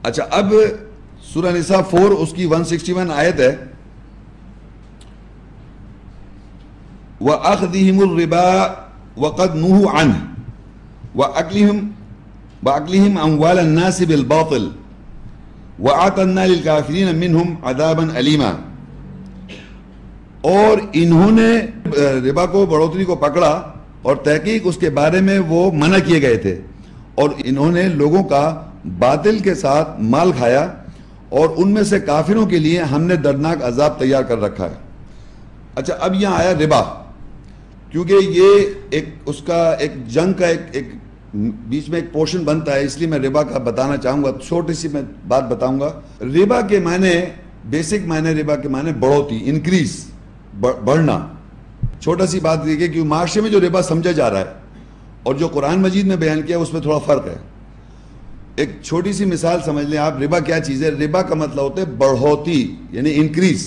اچھا، اب سورہ نساء 4 اس کی 161 آیت ہے، وَأَخْذِهِمُ الرِّبَا وَقَدْ نُهُوا عَنْهُ وَأَكْلِهِمْ أَمْوَالَ النَّاسِ بِالْبَاطِلِ وَأَعْتَدْنَا لِلْكَافِرِينَ مِنْهُمْ عَذَابًا أَلِيمًا۔ اور انہوں نے ربا کو، بڑھوتری کو پکڑا اور تحقیق اس کے بارے میں وہ منع کیے گئے تھے، اور انہوں نے لوگوں کا باطل کے ساتھ مال کھایا، اور ان میں سے کافروں کے لیے ہم نے دردناک عذاب تیار کر رکھا ہے۔ اچھا، اب یہاں آیا ربا، کیونکہ یہ اس کا ایک جنگ کا ایک بیچ میں ایک پورشن بنتا ہے، اس لیے میں ربا کا بتانا چاہوں گا، چھوٹی سی میں بات بتاؤں گا۔ ربا کے معنی، بیسک معنی ربا کے معنی بڑھوتی، انکریز، بڑھنا۔ چھوٹا سی بات دیکھیں کہ معاشرے میں جو ربا سمجھا جا رہا ہے اور جو قرآن مجید میں بیان کیا اس میں تھوڑا فرق ہے۔ ایک چھوٹی سی مثال سمجھ لیں آپ، ربا کیا چیز ہے؟ ربا کا مطلب ہوتا ہے بڑھوتی، یعنی انکریز۔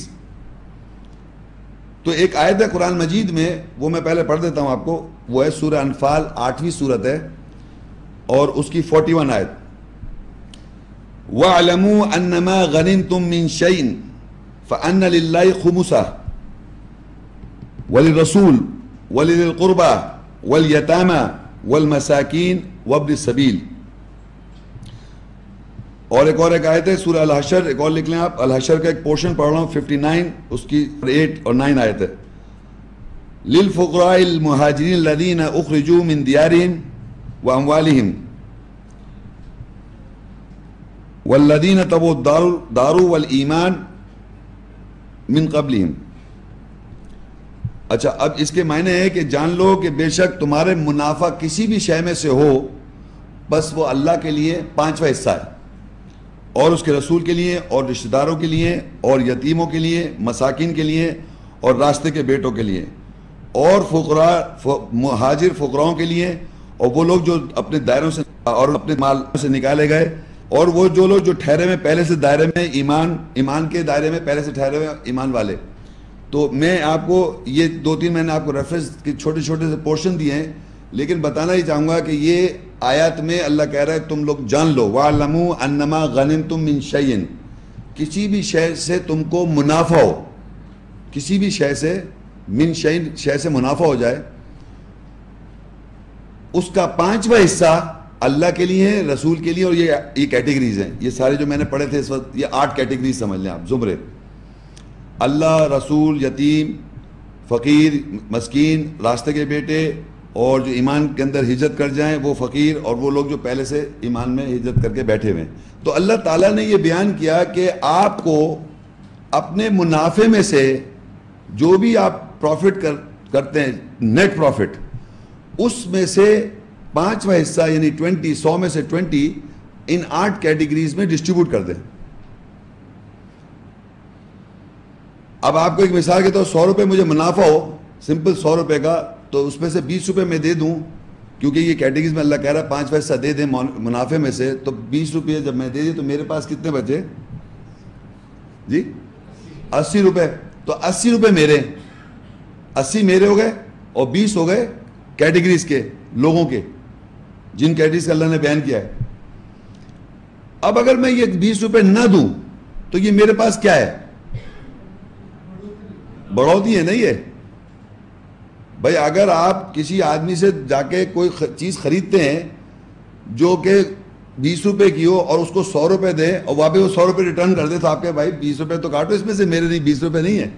تو ایک آیت ہے قرآن مجید میں، وہ میں پہلے پڑھ دیتا ہوں آپ کو، وہ ہے سورہ انفال، 8ویں سورت ہے اور اس کی 41 آیت۔ وَاعْلَمُوا أَنَّمَا غَنِمْتُم مِّن شَيْءٍ فَأَنَّ لِلَّهِ خُمُسَهُ وَلِلرَّسُولِ وَلِذِي الْقُرْبَى وَالْيَتَامَى وَالْمَسَاكِينِ وَابْنِ السَّبِيلِ۔ اور ایک آیت ہے سورہ الحشر، ایک اور لکھ لیں آپ، الحشر کا ایک پورشن پڑھ رہا ہوں، 59 اس کی 8 اور 9 آیت ہے۔ لِلْفُقَرَاءِ الْمُهَاجِرِينَ الَّذِينَ أُخْرِجُوا مِن دِيَارِهِمْ وَأَمْوَالِهِمْ وَالَّذِينَ تَبَوَّءُ الدَّارَ وَالْإِيمَانَ مِن قَبْلِهِمْ۔ اچھا، اب اس کے معنی ہے کہ جان لو کہ بے شک تمہارے منافع کسی بھی شے میں سے ہو، بس وہ اللہ کے لیے 5واں حصہ ہے، اور اس کے رسول کے لیے، اور رشتہ داروں کے لیے، اور یتیموں کے لیے، مساکین کے لیے، اور راستے کے بیٹوں کے لیے، اور مہاجر فقراؤں کے لیے، اور وہ لوگ جو اپنے دائروں سے اور اپنے مال سے نکالے گئے، اور وہ جو لوگ جو ٹھہرے میں پہلے سے دائرے میں ایمان کے دائرے میں پہلے سے ٹھہرے ہوئے ایمان والے۔ تو میں آپ کو یہ 2-3 میں نے آپ کو ریفرنس کے چھوٹے چھوٹے سے پورشن دیے ہیں، لیکن بتانا ہی چاہوں گا کہ یہ آیات میں اللہ کہہ رہا ہے تم لوگ جان لو، وَاعْلَمُوا أَنَّمَا غَنِمْتُم مِّن شَيْءٍ، کسی بھی شے سے تم کو منافع ہو، کسی بھی شے سے، من شیء، شے سے منافع ہو جائے، اس کا 5واں حصہ اللہ کے لیے ہے، رسول کے لیے، اور یہ کیٹیگریز ہیں، یہ سارے جو میں نے پڑھے تھے اس وقت، یہ 8 کیٹیگریز سمجھ لیں آپ، زمرے: اللہ، رسول، یتیم، فقیر، مسکین، راستے کے بیٹے، اور جو ایمان کے اندر ہجرت کر جائیں وہ فقیر، اور وہ لوگ جو پہلے سے ایمان میں ہجرت کر کے بیٹھے ہوئے۔ تو اللہ تعالیٰ نے یہ بیان کیا کہ آپ کو اپنے منافع میں سے جو بھی آپ پروفٹ کرتے ہیں، نیٹ پروفٹ، اس میں سے 5واں حصہ یعنی 20، 100 میں سے 20 ان 8 کیٹیگریز میں ڈسٹریبیوٹ کر دیں۔ اب آپ کو ایک مثال کے طور 100 روپے مجھے منافع ہو، سمپل 100 روپے کا، تو اس میں سے 20 روپے میں دے دوں، کیونکہ یہ کیٹیگریز میں اللہ کہہ رہا ہے 5واں حصہ دے دیں منافع میں سے، تو 20 روپے جب میں دے دی تو میرے پاس کتنے بچے؟ جی 80 روپے۔ تو 80 روپے میرے، 80 میرے ہو گئے، اور 20 ہو گئے کیٹیگریز کے لوگوں کے، جن کیٹیگریز کا اللہ نے بیان کیا ہے۔ اب اگر میں یہ 20 روپے نہ دوں تو یہ میرے پاس کیا ہے؟ بڑھوتی ہے نا یہ۔ بھائی اگر آپ کسی آدمی سے جا کے کوئی چیز خریدتے ہیں جو کہ 20 روپے کی ہو اور اس کو 100 روپے دے اور واپس وہ 100 روپے ریٹرن کر دے، تو آپ کے بھائی 20 روپے تو کاٹو اس میں سے، میرے نہیں، 20 روپے نہیں ہے۔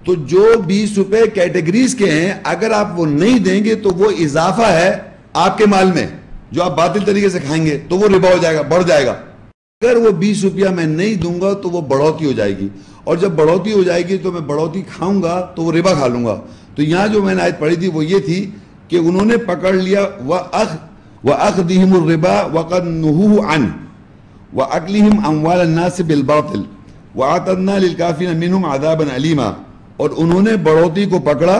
تو جو 20 روپے کیٹیگریز کے ہیں، اگر آپ وہ نہیں دیں گے تو وہ اضافہ ہے آپ کے مال میں جو آپ باطل طریقے سے کھائیں گے، تو وہ ربا ہو جائے گا، بڑھ جائے گا۔ اگر وہ 20 روپیہ میں نہیں دوں گا تو وہ بڑھوتی ہو جائے گی، اور جب بڑھوتی ہو جائے گی تو میں بڑھوتی کھاؤں گا تو وہ ربا کھا لوں گا۔ تو یہاں جو میں نے آیت پڑھی تھی وہ یہ تھی کہ انہوں نے پکڑ لیا وَأَخْذِهِمُ الرِّبَا وَقَدْ نُهُوا عَنْهُ وَأَكْلِهِمْ أَمْوَالَ النَّاسِ بِالْبَاطِلِ وَأَعْتَدْنَا لِلْكَافِرِينَ مِنْهُمْ عَذَابًا أَلِيمًا۔ اور انہوں نے بڑھوتی کو پکڑا،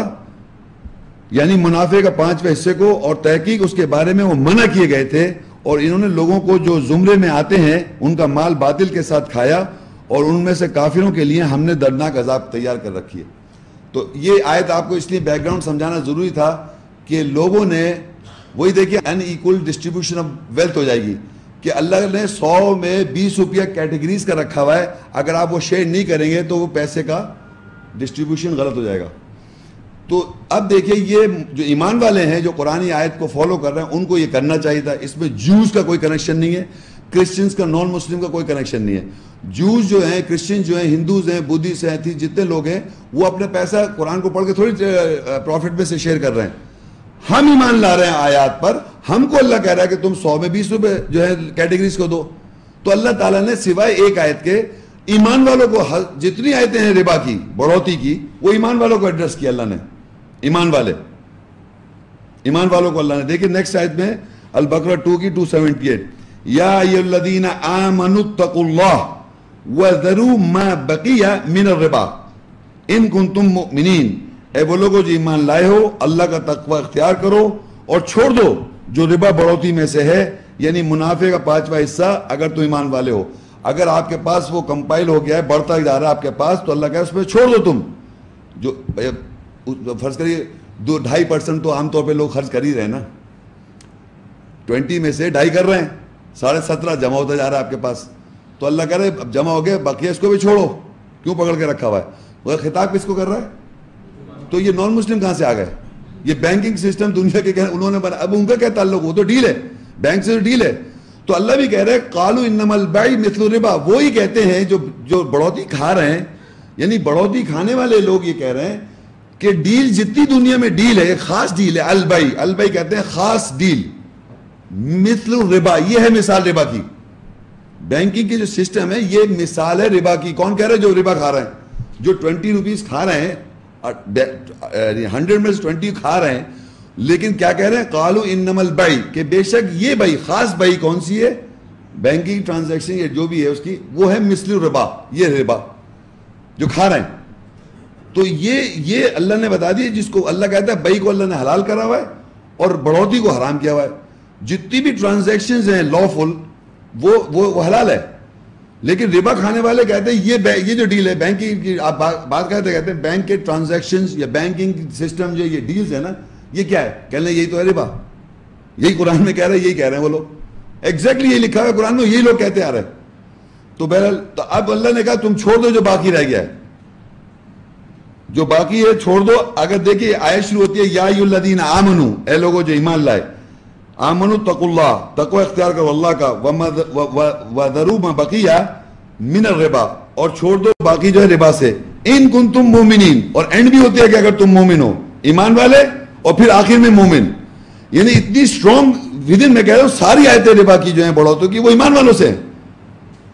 یعنی منافع کا 5واں حصے کو، اور تحقیق اس کے بارے میں وہ منع کیے گئے تھے، اور انہوں نے لوگوں کو جو زمرے میں آتے ہیں ان کا مال باطل کے ساتھ کھایا، اور ان میں سے کافروں کے لیے ہم نے دردناک عذاب تیار کر رکھی ہے۔ تو یہ آیت آپ کو اس لیے بیک گراؤنڈ سمجھانا ضروری تھا کہ لوگوں نے، وہی دیکھیے ان ایکول ڈسٹریبیوشن آف ویلتھ ہو جائے گی، کہ اللہ نے 100 میں 20 روپیہ کیٹیگریز کا رکھا ہوا ہے, اگر آپ وہ شیئر نہیں کریں گے تو وہ پیسے کا ڈسٹریبیوشن غلط ہو جائے گا. تو اب دیکھیں یہ جو ایمان والے ہیں جو قرآنی آیت کو فالو کر رہے ہیں ان کو یہ کرنا چاہیے تھا. اس میں جوز کا کوئی کنیکشن نہیں ہے, کرسچنز کا نان مسلم کا کوئی کنیکشن نہیں ہے. جوز جو ہیں, کرسچن جو ہیں, ہندوز ہیں, بدھسٹ ہیں, جتنے لوگ ہیں وہ اپنے پیسہ قرآن کو پڑھ کے تھوڑی پروفٹ میں سے شیئر کر رہے ہیں. ہم ایمان لا رہے ہیں آیات پر, ہم کو اللہ کہہ رہا ہے کہ تم 100 میں 20 روپے جو ہے کیٹیگریز کو دو. تو اللہ تعالیٰ نے سوائے ایک آیت کے ایمان والوں کو, جتنی آیتیں ہیں ربا کی, بڑھوتی کی, وہ ایمان والوں کو ایڈریس کیا اللہ نے. ایمان والوں کو اللہ نے. دیکھیں نیکسٹ آیت میں البقرہ 2 کی 278, یا ایھا الذین آمنوا اتقوا اللہ وذروا ما بقی من الربا ان کنتم مؤمنین. اے وہ لوگوں جو ایمان لائے ہو, اللہ کا تقوی اختیار کرو اور چھوڑ دو جو ربا بڑھوتی میں سے ہے, یعنی منافع کا 5واں حصہ, اگر تو ایمان والے ہو. اگر آپ کے پاس وہ کمپائل ہو گیا ہے, بڑھتا جا رہا ہے آپ کے پاس, تو اللہ کہے اس میں چھوڑ دو. تم جو فرض کریے 2.5% تو عام طور پہ لوگ خرچ کر ہی رہے ہیں نا, 20 میں سے 2.5 کر رہے ہیں, 17.5 جمع ہوتا جا رہا ہے آپ کے پاس. تو اللہ کہہ رہے اب جمع ہو گئے, بقیہ اس کو بھی چھوڑو, کیوں پکڑ کے رکھا ہوا ہے. وہ خطاب کس کو کر رہا ہے؟ تو یہ نان مسلم کہاں سے آ گئے؟ یہ بینکنگ سسٹم دنیا کے انہوں نے بنا, اب ان کا کیا تعلق؟ وہ تو ڈیل ہے, بینک سے ڈیل ہے. تو اللہ بھی کہہ رہے ہیں قالوا انما البیع مثل الربا, وہی کہتے ہیں جو بڑھوتی کھا رہے ہیں, یعنی بڑھوتی کھانے والے لوگ یہ کہہ رہے ہیں کہ ڈیل جتنی دنیا میں ڈیل ہے, خاص ڈیل ہے, البیع کہتے ہیں خاص ڈیل, مثل الربا, یہ ہے مثال ربا کی. بینکنگ کی جو سسٹم ہے یہ مثال ہے ربا کی. کون کہہ رہے ہیں؟ جو ربا کھا رہے ہیں, جو 20 روپیز کھا رہے ہیں, 100 میں سے 20 کھا رہے ہیں, لیکن کیا کہہ رہے ہیں؟ قالوا انما البیع, کہ بے شک یہ بیع, خاص بیع کون سی ہے؟ بینکنگ ٹرانزیکشن یا جو بھی ہے اس کی, وہ ہے مثل الربا, یہ ربا جو کھا رہے ہیں. تو یہ اللہ نے بتا دیا, جس کو اللہ کہتا ہے بیع کو اللہ نے حلال کرا ہوا ہے اور بڑھوتی کو حرام کیا ہوا ہے. جتنی بھی ٹرانزیکشنز ہیں لافل وہ حلال ہے, لیکن ربا کھانے والے کہتے ہیں یہ جو ڈیل ہے بینکنگ کی, آپ بات کہتے ہیں بینک کے ٹرانزیکشنز یا بینکنگ سسٹم جو یہ ڈیلز ہے نا, یہ کیا ہے؟ کہہ لیں یہی تو ہے ربا. یہی قرآن میں کہہ رہے ہیں, یہی کہہ رہے ہیں وہ لوگ, ایگزیکٹلی یہی لکھا ہوا ہے قرآن میں, یہی لوگ کہتے آ رہے ہیں. تو بہرحال تو اب اللہ نے کہا تم چھوڑ دو جو باقی رہ گیا ہے, جو باقی ہے چھوڑ دو. اگر دیکھیے آیت شروع ہوتی ہے یا ایھا الذین آمنوا, اے لوگوں جو ایمان لائے, آمنوا اتقوا اللہ, تقوی اختیار کرو اللہ کا, وذروا ما بقی من الربا, اور چھوڑ دو باقی جو ہے ربا سے, ان کنتم مومنین, اور اینڈ بھی ہوتی ہے کہ اگر تم مومن ہو, ایمان والے, اور پھر آخر میں مومن. یعنی اتنی اسٹرانگ ودن میں کہہ رہا ہوں ساری آیتیں ربا کی جو ہیں بڑھوتوں کی, وہ ایمان والوں سے,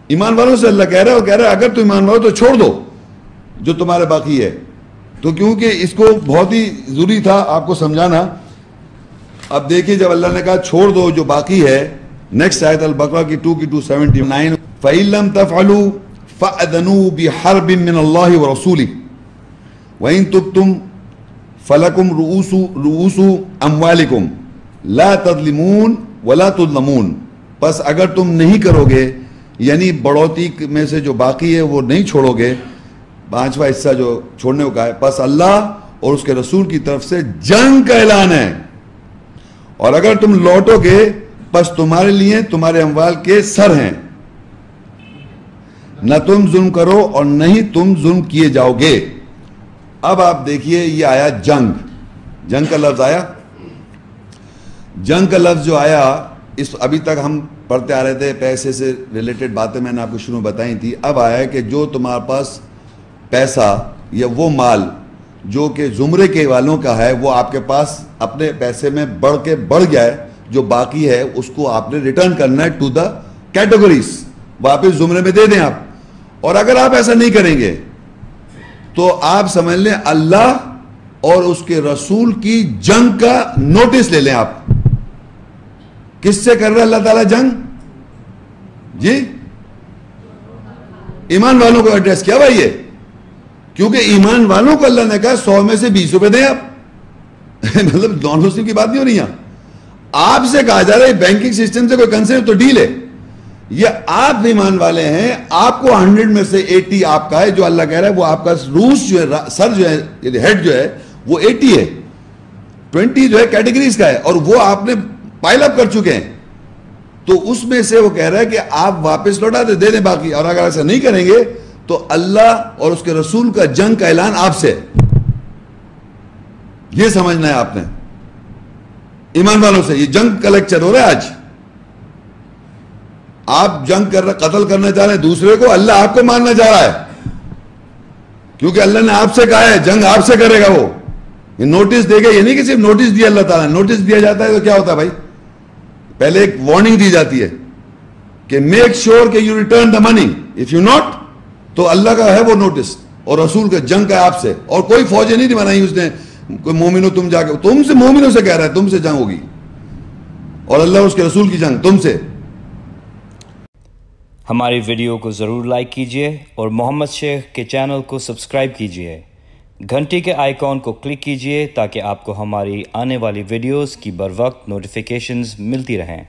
ایمان والوں سے اللہ کہہ رہا ہے, اور کہہ رہا ہے اگر تم ایمان والو تو چھوڑ دو جو تمہارے باقی ہے. تو کیونکہ اس کو بہت ہی ضروری تھا آپ کو سمجھانا. اب دیکھیے جب اللہ نے کہا چھوڑ دو جو باقی ہے, نیکسٹ آیت البقرہ کی 2 کی 279, فَإِن لَمْ تَفْعَلُوا فَأْذَنُوا بِحَرْبٍ مِّنَ اللَّهِ وَرَسُولِهِ وَإِن تُبْتُمْ فَلَكُمْ رُؤُوسُ أَمْوَالِكُمْ لَا تَظْلِمُونَ وَلَا تُظْلَمُونَ. پس اگر تم نہیں کرو گے, یعنی بڑھوتی میں سے جو باقی ہے وہ نہیں چھوڑو گے, 5واں حصہ جو چھوڑنے کو کہا ہے, پس اللہ اور اس کے رسول کی طرف سے جنگ کا اعلان ہے, اور اگر تم لوٹو گے پس تمہارے لیے تمہارے اموال کے سر ہیں, نہ تم ظلم کرو اور نہیں تم ظلم کیے جاؤ گے. اب آپ دیکھیے یہ آیا جنگ, جنگ کا لفظ آیا, جنگ کا لفظ جو آیا, اس ابھی تک ہم پڑھتے آ رہے تھے پیسے سے ریلیٹڈ باتیں میں نے آپ کو شروع میں بتائی تھی. اب آیا ہے کہ جو تمہارے پاس پیسہ یا وہ مال جو کہ زمرے کے والوں کا ہے, وہ آپ کے پاس اپنے پیسے میں بڑھ گیا ہے, جو باقی ہے اس کو آپ نے ریٹرن کرنا ہے ٹو دا کیٹیگریز, واپس زمرے میں دے دیں آپ. اور اگر آپ ایسا نہیں کریں گے تو آپ سمجھ لیں اللہ اور اس کے رسول کی جنگ کا نوٹس لے لیں آپ. کس سے کر رہا ہے اللہ تعالیٰ جنگ؟ جی ایمان والوں کو ایڈریس کیا بھائی یہ, کیونکہ ایمان والوں کو اللہ نے کہا 100 میں سے 20 روپے دیں آپ. مطلب نان مسلم کی بات نہیں ہو رہی یہاں, آپ سے کہا جا رہا ہے بینکنگ سسٹم سے کوئی کنسرن تو ڈیل ہے, یہ آپ ایمان والے ہیں, آپ کو 100 میں سے 80 آپ کا ہے, جو اللہ کہہ رہا ہے وہ آپ کا روس جو ہے, سر جو ہے, ہیڈ جو ہے وہ 80 ہے, 20 جو ہے کیٹیگریز کا ہے, اور وہ آپ نے پائل اپ کر چکے ہیں. تو اس میں سے وہ کہہ رہا ہے کہ آپ واپس لوٹا دے دیں باقی، اور اگر ایسا نہیں کریں گے تو اللہ اور اس کے رسول کا جنگ کا اعلان آپ سے، یہ سمجھنا ہے آپ نے ایمان والوں سے. یہ جنگ کا لیکچر ہو رہا ہے آج. آپ جنگ کر رہے، قتل کرنا چاہ رہے ہیں دوسرے کو، اللہ آپ کو مارنا چاہ رہا ہے، کیونکہ اللہ نے آپ سے کہا ہے جنگ آپ سے کرے گا. وہ یہ نوٹس دے گا، یہ نہیں کہ صرف نوٹس دیا اللہ تعالیٰ. نوٹس دیا جاتا ہے تو کیا ہوتا ہے بھائی؟ پہلے ایک وارننگ دی جاتی ہے کہ میک شیور کہ you return the money, if you not, تو اللہ کا ہے وہ نوٹس اور رسول کا جنگ کا آپ سے. اور کوئی فوجیں نہیں بنائی اس نے، کوئی مومنوں تم جا کے، تم سے مومنوں سے کہہ رہا ہے تم سے جنگ ہوگی، اور اللہ اور اس کے رسول کی جنگ تم سے. ہماری ویڈیو کو ضرور لائک کیجیے اور محمد شیخ کے چینل کو سبسکرائب کیجیے. گھنٹی کے آئیکن کو کلک کیجیے تاکہ آپ کو ہماری آنے والی ویڈیوز کی بر وقت نوٹیفیکیشنز ملتی رہیں.